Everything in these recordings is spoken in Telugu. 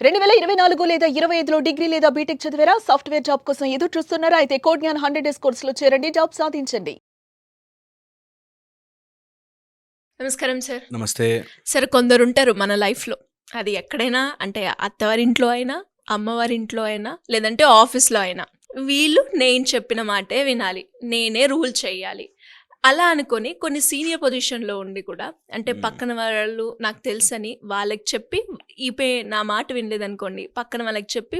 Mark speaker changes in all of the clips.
Speaker 1: 2024 లేదా 25లో డిగ్రీ లేదా బీటెక్ చదివారా? సాఫ్ట్‌వేర్ జాబ్ కోసం ఎదురు చూస్తున్నారా? అయితే కోడ్ జ్ఞాన్ 100 డేస్ కోర్సులో చేరండి. జాబ్ సాధించండి.
Speaker 2: నమస్కారం సార్.
Speaker 3: నమస్తే.
Speaker 2: సార్ కొందరుంటారు మన లైఫ్‌లో. అది ఎక్కడైనా అంటే అత్తవారింట్లో అయినా, అమ్మవారింట్లో అయినా, లేదంటే ఆఫీస్‌లో అయినా. వీళ్ళు నేను చెప్పిన మాటే వినాలి. నేనే రూల్ చెయ్యాలి. అలా అనుకోని కొన్ని సీనియర్ పొజిషన్‌లో ఉండి కూడా అంటే పక్కన వాళ్ళు నాకు తెలుసని వాళ్ళకి చెప్పి నా మాట వినలేదనుకోండి, పక్కన వాళ్ళకి చెప్పి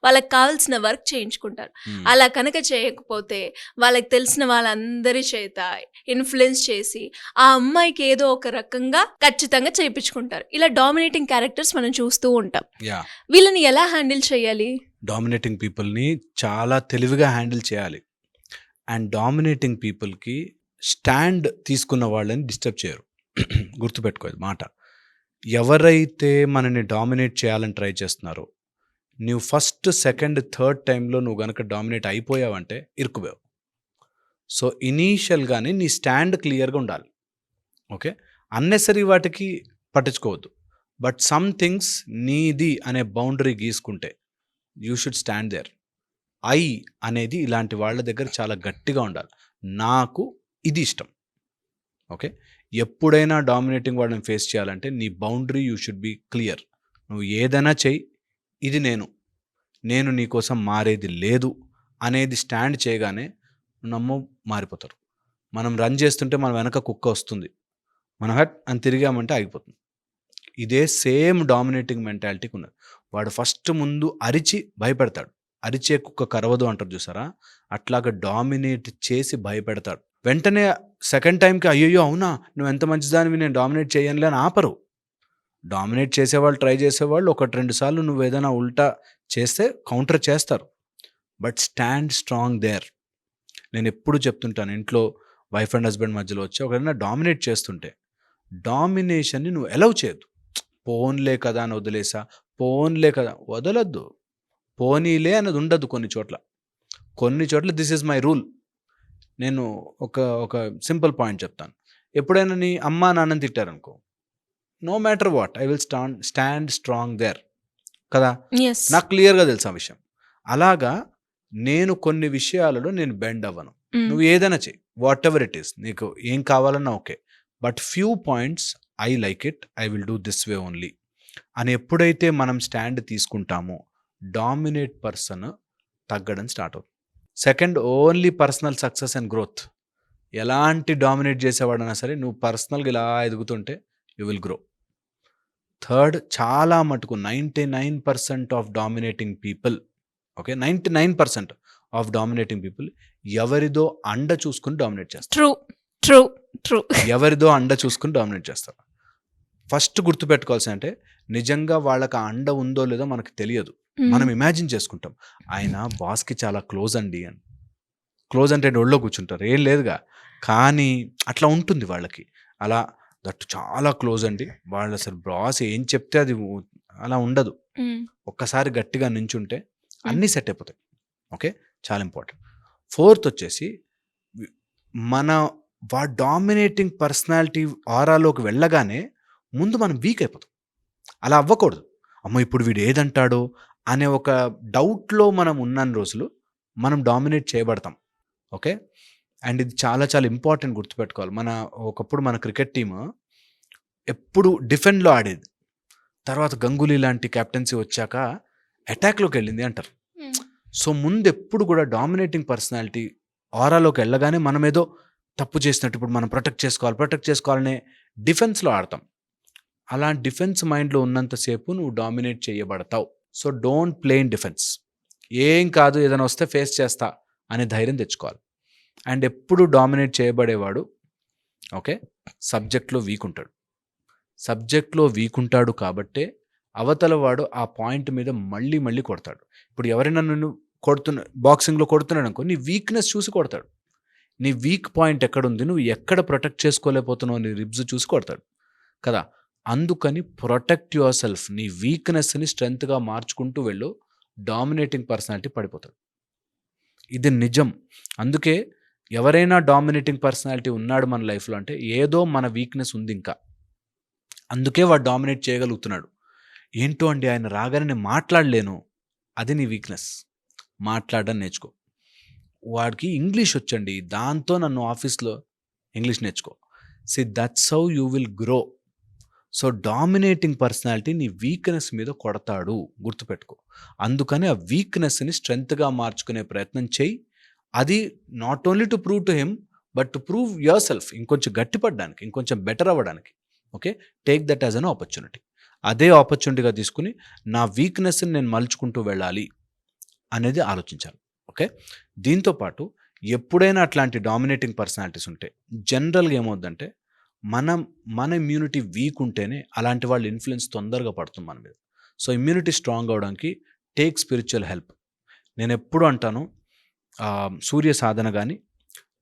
Speaker 2: వాళ్ళకి కావాల్సిన వర్క్ చేయించుకుంటారు. అలా కనుక చేయకపోతే వాళ్ళకి తెలిసిన వాళ్ళందరి చేత ఇన్‌ఫ్లుయెన్స్ చేసి ఆ అమ్మాయికి ఏదో ఒక రకంగా ఖచ్చితంగా చేయించుకుంటారు. ఇలా డామినేటింగ్ క్యారెక్టర్స్ మనం చూస్తూ ఉంటాం.
Speaker 3: యాహ్!
Speaker 2: వీళ్ళని ఎలా హ్యాండిల్ చేయాలి?
Speaker 3: డామినేటింగ్ పీపుల్‌ని చాలా తెలివిగా హ్యాండిల్ చేయాలి. అండ్ డామినేటింగ్ పీపుల్‌కి స్టాండ్ తీసుకున్న వాళ్ళని డిస్టర్బ్ చేయరు. గుర్తుపెట్టుకో ఇది మాట. ఎవరైతే మనని డామినేట్ చేయాలని ట్రై చేస్తున్నారో, నువ్వు ఫస్ట్, సెకండ్, థర్డ్ టైమ్‌లో నువ్వు గనక డామినేట్ అయిపోయావంటే ఇరుక్కుపోయావు. సో, ఇనీషియల్‌గానే నీ స్టాండ్ క్లియర్‌గా ఉండాలి. ఓకే. అన్నెసరీ వాటికి పట్టించుకోవద్దు. బట్ సమ్ థింగ్స్ నీది అనే బౌండరీ గీసుకుంటే you should stand there. I అనేది ఇలాంటి వాళ్ళ దగ్గర చాలా గట్టిగా ఉండాలి. నాకు ఇది ఇష్టం. ఓకే. ఎప్పుడైనా డామినేటింగ్ వాళ్ళని ఫేస్ చేయాలంటే నీ boundary you should be clear. నువ్వు ఏదైనా చెయ్యి, ఇది నేను నీకోసం మారేది లేదు అనేది స్టాండ్ చేయగానే నమ్ము మారిపోతారు. మనం రన్ చేస్తుంటే మన వెనక కుక్క వస్తుంది, మనం హట్ అని తిరిగామంటే ఆగిపోతుంది. ఇదే సేమ్ డామినేటింగ్ మెంటాలిటీకి ఉన్నది. వాడు ఫస్ట్ ముందు అరిచి భయపెడతాడు. అరిచే కుక్క కరవదు అంటారు చూసారా, అట్లాగా డామినేట్ చేసి భయపెడతాడు. వెంటనే సెకండ్ టైంకి అయ్యయ్యో అవునా నువ్వు ఎంత మంచిదానివి, నేను డామినేట్ చేయనులే అని ఆపరు. డామినేట్ చేసేవాళ్ళు, ట్రై చేసేవాళ్ళు 1-2 సార్లు నువ్వు ఏదైనా ఉల్టా చేస్తే కౌంటర్ చేస్తారు. But stand strong there. నేను ఎప్పుడు చెప్తుంటాను, ఇంట్లో వైఫ్ అండ్ హస్బెండ్ మధ్యలో వచ్చి ఒకరైనా డామినేట్ చేస్తుంటే డామినేషన్ని నువ్వు అలౌ చేయొద్దు. పోన్లే కదా అని వదిలేసా, పోన్లే కదా వదలొద్దు. పోనీలే అన్నది ఉండదు కొన్ని చోట్ల దిస్ ఈజ్ మై రూల్. నేను ఒక సింపుల్ పాయింట్ చెప్తాను. ఎప్పుడైనా నీ అమ్మా నాన్నని తిట్టారనుకో, no matter what I will stand strong there కదా.
Speaker 2: Yes.
Speaker 3: నాకు క్లియర్గా తెలుసు ఆ విషయం. అలాగా నేను కొన్ని విషయాలలో నేను బెండ్ అవ్వను. నువ్వు ఏదైనా చెయ్యి, వాట్ ఎవర్ ఇట్ ఈస్, నీకు ఏం కావాలన్నా okay, but few points I like it, I will do this way only అని ఎప్పుడైతే మనం స్టాండ్ తీసుకుంటామో డామినేట్ పర్సన్ తగ్గడం స్టార్ట్ అవుతుంది. Second, only personal success and growth. ఎలాంటి డామినేట్ చేసేవాడైనా సరే నువ్వు పర్సనల్గా ఇలా ఎదుగుతుంటే యూ విల్ గ్రో. థర్డ్, చాలా మటుకు 99% of dominating people, okay, 99% of dominating people ఎవరిదో అండ చూసుకుని డామినేట్ చేస్తారు.
Speaker 2: ట్రూ.
Speaker 3: ఎవరిదో అండ చూసుకుని డామినేట్ చేస్తారు. ఫస్ట్ గుర్తుపెట్టుకోవాల్సి అంటే నిజంగా వాళ్ళకి ఆ అండ ఉందో లేదో మనకు తెలియదు. మనం ఇమాజిన్ చేసుకుంటాం, ఆయన బాస్కి చాలా క్లోజ్ అండి అని. క్లోజ్ అంటే ఒళ్ళో కూర్చుంటారు, ఏం లేదుగా, కానీ అట్లా ఉంటుంది వాళ్ళకి. అలా దట్టు చాలా క్లోజ్ అండి, వాళ్ళు అసలు బాస్ ఏం చెప్తే అది అలా ఉండదు. ఒక్కసారి గట్టిగా నించుంటే అన్నీ సెట్ అయిపోతాయి. ఓకే, చాలా ఇంపార్టెంట్. ఫోర్త్ వచ్చేసి మన డామినేటింగ్ పర్సనాలిటీ ఆరాలోకి వెళ్ళగానే ముందు మనం వీక్ అయిపోతాం. అలా అవ్వకూడదు. అమ్మ ఇప్పుడు వీడు ఏదంటాడో అనే ఒక డౌట్లో మనం ఉన్న రోజులు మనం డామినేట్ చేయబడతాం. ఓకే. అండ్ ఇది చాలా చాలా ఇంపార్టెంట్ గుర్తుపెట్టుకోవాలి. ఒకప్పుడు మన క్రికెట్ టీము ఎప్పుడు డిఫెండ్లో ఆడేది, తర్వాత గంగూలీ లాంటి కెప్టెన్సీ వచ్చాక అటాక్లోకి వెళ్ళింది అంటారు. సో ముందు ఎప్పుడు కూడా డామినేటింగ్ పర్సనాలిటీ ఆరాలోకి వెళ్ళగానే మనం ఏదో తప్పు చేసినట్టు ఇప్పుడు మనం ప్రొటెక్ట్ చేసుకోవాలనే డిఫెన్స్లో ఆడతాం. అలా డిఫెన్స్ మైండ్లో ఉన్నంతసేపు నువ్వు డామినేట్ చేయబడతావు. So don't play in defence. ఏం కాదు, ఏదైనా వస్తే ఫేస్ చేస్తా అనే ధైర్యం తెచ్చుకోవాలి. అండ్ ఎప్పుడు డామినేట్ చేయబడేవాడు ఓకే సబ్జెక్ట్లో వీక్ ఉంటాడు కాబట్టే అవతల వాడు ఆ పాయింట్ మీద మళ్ళీ కొడతాడు. ఇప్పుడు ఎవరైనా నన్ను బాక్సింగ్లో కొడుతున్నాడు అనుకో, నీ వీక్నెస్ చూసి కొడతాడు. నీ వీక్ పాయింట్ ఎక్కడుంది, నువ్వు ఎక్కడ ప్రొటెక్ట్ చేసుకోలేకపోతున్నావు, నీ రిబ్స్ చూసి కొడతాడు కదా. అందుకని ప్రొటెక్ట్ యువర్ సెల్ఫ్. నీ వీక్నెస్ని స్ట్రెంగ్త్గా మార్చుకుంటూ వెళ్ళు, డామినేటింగ్ పర్సనాలిటీ పడిపోతాడు. ఇది నిజం. అందుకే ఎవరైనా డామినేటింగ్ పర్సనాలిటీ ఉన్నాడు మన లైఫ్లో అంటే ఏదో మన వీక్నెస్ ఉంది ఇంకా, అందుకే వాడు డామినేట్ చేయగలుగుతున్నాడు. ఏంటో అండి ఆయన రాగానే నేను మాట్లాడలేను, అది నీ వీక్నెస్. మాట్లాడడం నేర్చుకో. వాడికి ఇంగ్లీష్ వచ్చండి, దాంతో నన్ను ఆఫీస్లో ఇంగ్లీష్ నేర్చుకో. That's how you will grow. So dominating personality నీ వీక్నెస్ మీద కొడతాడు, గుర్తుపెట్టుకో. అందుకని ఆ వీక్నెస్ని స్ట్రెంగ్త్గా మార్చుకునే ప్రయత్నం చేయి. అది not only to prove to him but to prove your self, ఇంకొంచెం గట్టిపడడానికి, ఇంకొంచెం బెటర్ అవ్వడానికి. Okay, take that as an opportunity. అదే ఆపర్చునిటీగా తీసుకుని నా వీక్నెస్ని నేను మలుచుకుంటూ వెళ్ళాలి అనేది ఆలోచించాలి. ఓకే, దీంతోపాటు ఎప్పుడైనా అట్లాంటి డామినేటింగ్ పర్సనాలిటీస్ ఉంటే జనరల్గా ఏమవుద్దంటే మన ఇమ్యూనిటీ వీక్ ఉంటేనే అలాంటి వాళ్ళ ఇన్ఫ్లుయెన్స్ తొందరగా పడుతుంది మన మీద. సో ఇమ్యూనిటీ స్ట్రాంగ్ అవడానికి టేక్ స్పిరిచువల్ హెల్ప్. నేను ఎప్పుడు అంటాను, సూర్య సాధన కానీ,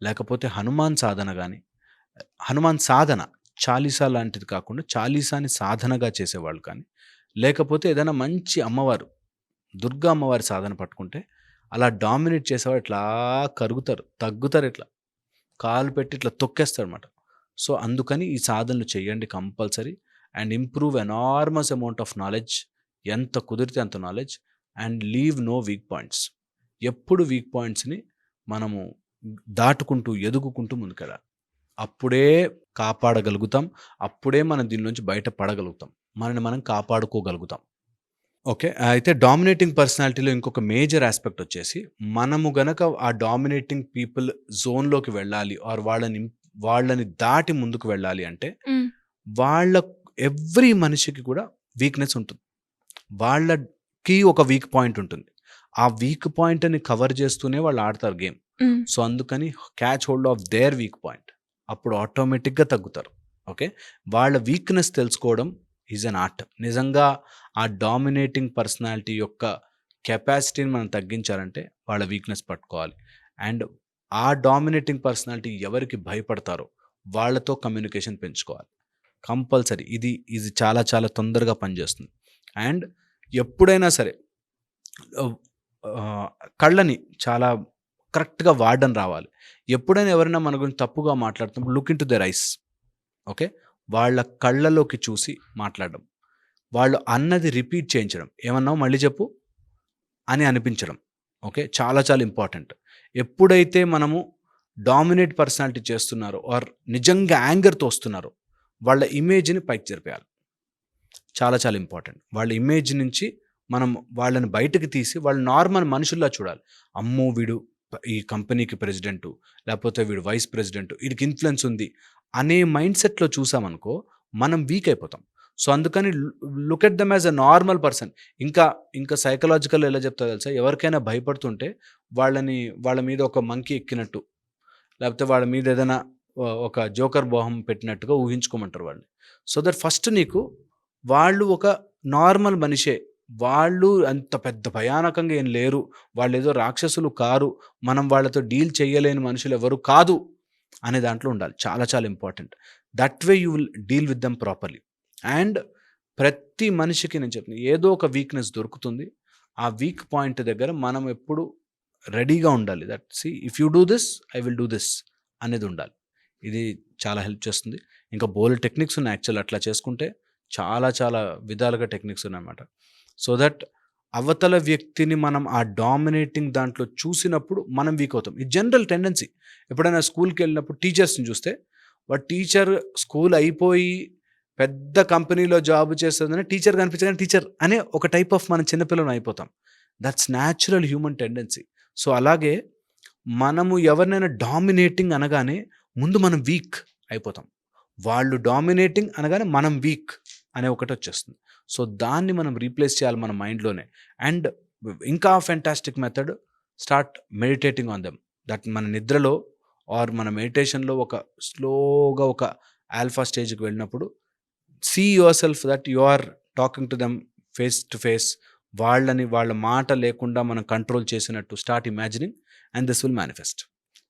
Speaker 3: లేకపోతే హనుమాన్ సాధన కానీ, హనుమాన్ సాధన చాలీసా లాంటిది కాకుండా చాలీసాని సాధనగా చేసేవాళ్ళు కానీ, లేకపోతే ఏదైనా మంచి అమ్మవారు, దుర్గా అమ్మవారి సాధన పట్టుకుంటే అలా డామినేట్ చేసేవాడు ఇట్లా కరుగుతారు, తగ్గుతారు, ఇట్లా కాలు పెట్టి ఇట్లా తొక్కేస్తారు అనమాట. సో అందుకని ఈ సాధనలు చేయండి compulsory and improve enormous amount of knowledge, ఎంత కుదిరితే అంత knowledge, and leave no weak points. ఎప్పుడు వీక్ పాయింట్స్ని మనము దాటుకుంటూ ఎదుగుకుంటూ ముందుకెళ్ళాలి. అప్పుడే కాపాడగలుగుతాం, అప్పుడే మనం దీని నుంచి బయటపడగలుగుతాం, మనని మనం కాపాడుకోగలుగుతాం. ఓకే, అయితే డామినేటింగ్ పర్సనాలిటీలో ఇంకొక మేజర్ ఆస్పెక్ట్ వచ్చేసి, మనము గనక ఆ డామినేటింగ్ పీపుల్ జోన్లోకి వెళ్ళాలి ఆర్ వాళ్ళని దాటి ముందుకు వెళ్ళాలి అంటే వాళ్ళ ఎవ్రీ మనిషికి కూడా వీక్నెస్ ఉంటుంది, వాళ్ళకి ఒక వీక్ పాయింట్ ఉంటుంది. ఆ వీక్ పాయింట్ని కవర్ చేస్తూనే వాళ్ళు ఆడతారు గేమ్. సో అందుకని catch hold of their weak point, అప్పుడు ఆటోమేటిక్గా తగ్గుతారు. ఓకే, వాళ్ళ వీక్నెస్ తెలుసుకోవడం ఈజ్ అన్ ఆర్ట్. నిజంగా ఆ డామినేటింగ్ పర్సనాలిటీ యొక్క కెపాసిటీని మనం తగ్గించాలంటే వాళ్ళ వీక్నెస్ పట్టుకోవాలి. అండ్ ఆ డామినేటింగ్ పర్సనాలిటీ ఎవరికి భయపడతారో వాళ్ళతో కమ్యూనికేషన్ పెంచుకోవాలి కంపల్సరీ. ఇది చాలా చాలా తొందరగా పనిచేస్తుంది. అండ్ ఎప్పుడైనా సరే కళ్ళని చాలా కరెక్ట్గా వాడడం రావాలి. ఎప్పుడైనా ఎవరైనా మన గురించి తప్పుగా మాట్లాడుతున్నప్పుడు look in to their eyes. Okay, వాళ్ళ కళ్ళలోకి చూసి మాట్లాడడం, వాళ్ళు అన్నది రిపీట్ చేయించడం, ఏమన్నావు మళ్ళీ చెప్పు అని అనిపించడం. ఓకే, చాలా చాలా ఇంపార్టెంట్. ఎప్పుడైతే మనము డామినేట్ పర్సనాలిటీ చేస్తున్నారో ఆర్ నిజంగా యాంగర్తో వస్తున్నారో వాళ్ళ ఇమేజ్ని పైకి జరిపేయాలి. చాలా చాలా ఇంపార్టెంట్. వాళ్ళ ఇమేజ్ నుంచి మనం వాళ్ళని బయటకు తీసి వాళ్ళు నార్మల్ మనుషుల్లా చూడాలి. అమ్మో వీడు ఈ కంపెనీకి ప్రెసిడెంటు, లేకపోతే వీడు వైస్ ప్రెసిడెంటు, వీడికి ఇన్ఫ్లుయెన్స్ ఉంది అనే మైండ్ సెట్లో చూసామనుకో మనం వీక్ అయిపోతాం. సో అందుకని look at them as a normal person. ఇంకా సైకలాజికల్ ఎలా చెప్తారో తెలుసా, ఎవరికైనా భయపడుతుంటే వాళ్ళ మీద ఒక మంకీ ఎక్కినట్టు, లేకపోతే వాళ్ళ మీద ఏదైనా ఒక జోకర్ బొహం పెట్టినట్టుగా ఊహించుకోమంటారు వాళ్ళని. సో దట్ ఫస్ట్ నీకు వాళ్ళు ఒక నార్మల్ మనిషే, వాళ్ళు అంత పెద్ద భయానకంగా ఏం లేరు, వాళ్ళు ఏదో రాక్షసులు కారు, మనం వాళ్ళతో డీల్ చేయలేని మనుషులు ఎవరు కాదు అనే దాంట్లో ఉండాలి. చాలా చాలా important. That way you will deal with them properly. And ప్రతి మనిషికి నేను చెప్తున్నాను, ఏదో ఒక వీక్నెస్ దొరుకుతుంది. ఆ వీక్ పాయింట్ దగ్గర మనం ఎప్పుడు రెడీగా ఉండాలి. That if you do this I will do this అనేది ఉండాలి. ఇది చాలా హెల్ప్ చేస్తుంది. ఇంకా బోల్డ్ టెక్నిక్స్ ఉన్నాయి యాక్చువల్. అట్లా చేసుకుంటే చాలా చాలా విధాలుగా టెక్నిక్స్ ఉన్నాయన్నమాట. సో దట్ అవతల వ్యక్తిని మనం ఆ డామినేటింగ్ దాంట్లో చూసినప్పుడు మనం వీక్ అవుతాం. ఇది జనరల్ టెండెన్సీ. ఎప్పుడైనా స్కూల్కి వెళ్ళినప్పుడు టీచర్స్ని చూస్తే, వాడు టీచర్ స్కూల్ అయిపోయి పెద్ద కంపెనీలో జాబ్ చేస్తుందని టీచర్ కనిపించగానే టీచర్ అనే ఒక టైప్ ఆఫ్ మన చిన్నపిల్లలు అయిపోతాం. That's natural human tendency. So అలాగే మనము ఎవరినైనా డామినేటింగ్ అనగానే ముందు మనం వీక్ అయిపోతాం, వాళ్ళు డామినేటింగ్ అనగానే మనం వీక్ అనే ఒకటి వచ్చేస్తుంది. సో దాన్ని మనం రీప్లేస్ చేయాలి మన మైండ్లోనే. అండ్ ఇంకా fantastic method, start meditating on them. That మన నిద్రలో ఆర్ మన మెడిటేషన్లో ఒక స్లోగా ఒక ఆల్ఫా స్టేజ్కి వెళ్ళినప్పుడు see yourself that you are talking to them face to face. వాళ్ళ మాట లేకుండా మనం కంట్రోల్ చేసినట్టు start imagining and this will manifest.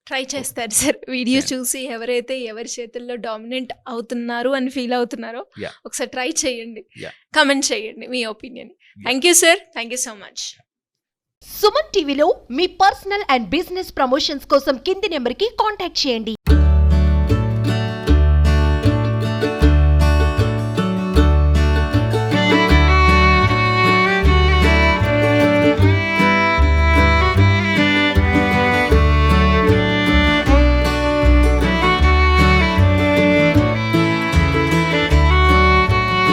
Speaker 2: Try చేస్తారు సార్ వీడియో చూసి, ఎవరైతే ఎవరి చేతుల్లో డామినెంట్ అవుతున్నారు అని ఫీల్ అవుతున్నారో ఒకసారి ట్రై చేయండి, కమెంట్ చేయండి మీ opinion. Thank you sir, thank you so much.
Speaker 4: Suman టీవీలో మీ పర్సనల్ అండ్ బిజినెస్ ప్రమోషన్స్ కోసం కింది నెంబర్కి కాంటాక్ట్ చేయండి.